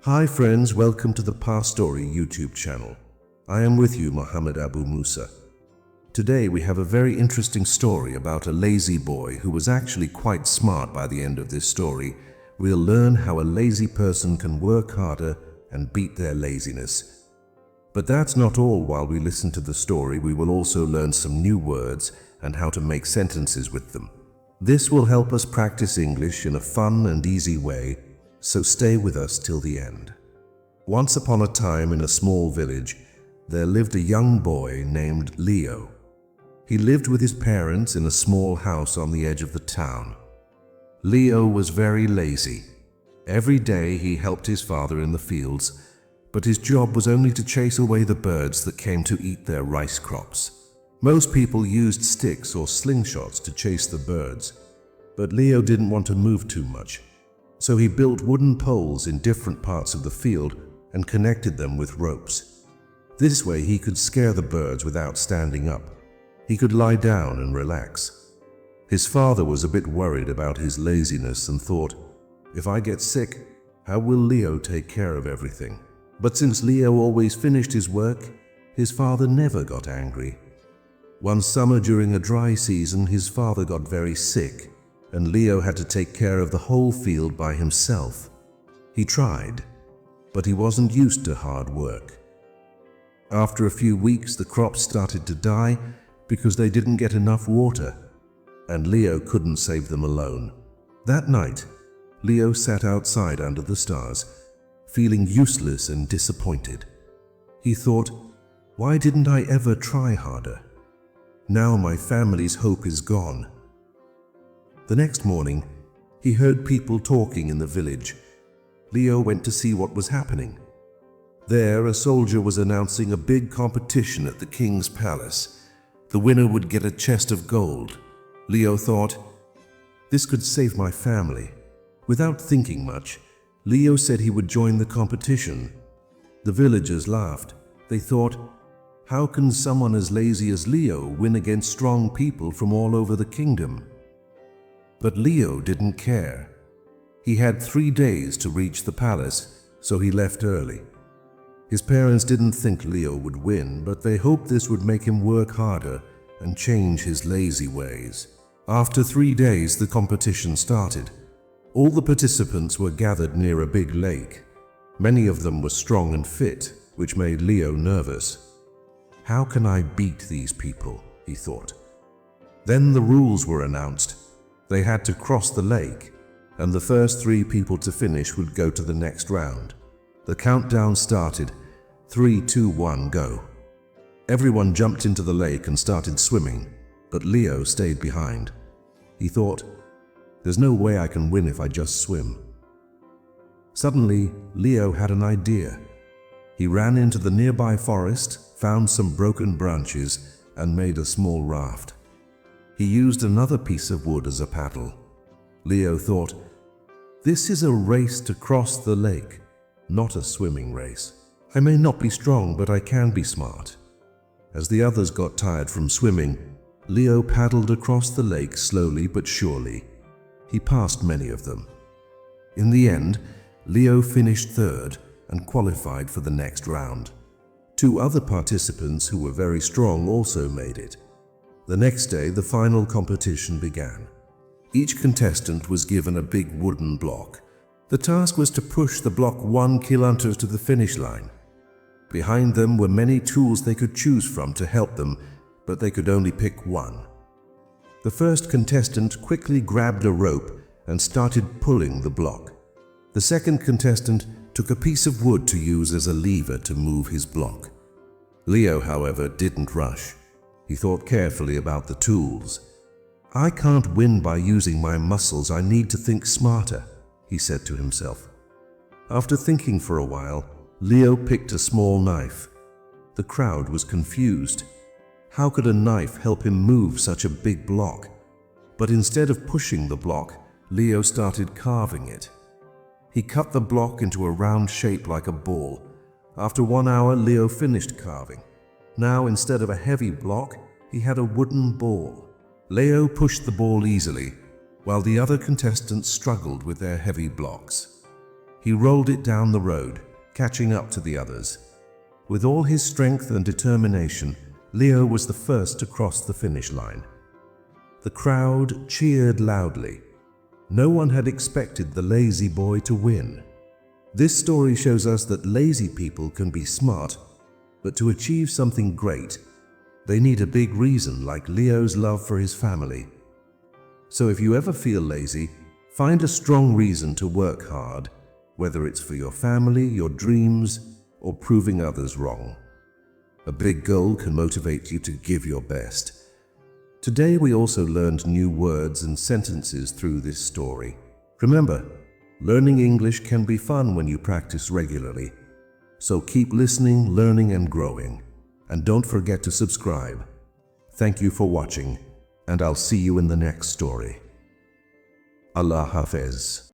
Hi friends, welcome to the Past Story YouTube channel. I am with you, Muhammad Abu Musa. Today we have a very interesting story about a lazy boy who was actually quite smart. By the end of this story, we'll learn how a lazy person can work harder and beat their laziness. But that's not all. While we listen to the story, we will also learn some new words and how to make sentences with them. This will help us practice English in a fun and easy way, so stay with us till the end. Once upon a time in a small village, there lived a young boy named Leo. He lived with his parents in a small house on the edge of the town. Leo was very lazy. Every day he helped his father in the fields, but his job was only to chase away the birds that came to eat their rice crops. Most people used sticks or slingshots to chase the birds, but Leo didn't want to move too much. So he built wooden poles in different parts of the field and connected them with ropes. This way he could scare the birds without standing up. He could lie down and relax. His father was a bit worried about his laziness and thought, if I get sick, how will Leo take care of everything? But since Leo always finished his work, his father never got angry. One summer during a dry season, his father got very sick, and Leo had to take care of the whole field by himself. He tried, but he wasn't used to hard work. After a few weeks, the crops started to die because they didn't get enough water, and Leo couldn't save them alone. That night, Leo sat outside under the stars, feeling useless and disappointed. He thought, why didn't I ever try harder? Now my family's hope is gone. The next morning, he heard people talking in the village. Leo went to see what was happening. There, a soldier was announcing a big competition at the king's palace. The winner would get a chest of gold. Leo thought, this could save my family. Without thinking much, Leo said he would join the competition. The villagers laughed. They thought, how can someone as lazy as Leo win against strong people from all over the kingdom? But Leo didn't care. He had 3 days to reach the palace, so he left early. His parents didn't think Leo would win, but they hoped this would make him work harder and change his lazy ways. After 3 days, the competition started. All the participants were gathered near a big lake. Many of them were strong and fit, which made Leo nervous. How can I beat these people? He thought. Then the rules were announced. They had to cross the lake, and the first 3 people to finish would go to the next round. The countdown started. 3, 2, 1, go. Everyone jumped into the lake and started swimming, but Leo stayed behind. He thought, there's no way I can win if I just swim. Suddenly, Leo had an idea. He ran into the nearby forest, found some broken branches, and made a small raft. He used another piece of wood as a paddle. Leo thought, this is a race to cross the lake, not a swimming race. I may not be strong, but I can be smart. As the others got tired from swimming, Leo paddled across the lake slowly but surely. He passed many of them. In the end, Leo finished third and qualified for the next round. 2 other participants who were very strong also made it. The next day, the final competition began. Each contestant was given a big wooden block. The task was to push the block 1 kilometer to the finish line. Behind them were many tools they could choose from to help them, but they could only pick one. The first contestant quickly grabbed a rope and started pulling the block. The second contestant took a piece of wood to use as a lever to move his block. Leo, however, didn't rush. He thought carefully about the tools. I can't win by using my muscles. I need to think smarter, he said to himself. After thinking for a while, Leo picked a small knife. The crowd was confused. How could a knife help him move such a big block? But instead of pushing the block, Leo started carving it. He cut the block into a round shape like a ball. After 1 hour, Leo finished carving. Now, instead of a heavy block, he had a wooden ball. Leo pushed the ball easily, while the other contestants struggled with their heavy blocks. He rolled it down the road, catching up to the others. With all his strength and determination, Leo was the first to cross the finish line. The crowd cheered loudly. No one had expected the lazy boy to win. This story shows us that lazy people can be smart, but to achieve something great, they need a big reason, like Leo's love for his family. So if you ever feel lazy, find a strong reason to work hard, whether it's for your family, your dreams, or proving others wrong. A big goal can motivate you to give your best. Today we also learned new words and sentences through this story. Remember, learning English can be fun when you practice regularly. So keep listening, learning, and growing. And don't forget to subscribe. Thank you for watching, and I'll see you in the next story. Allah Hafiz.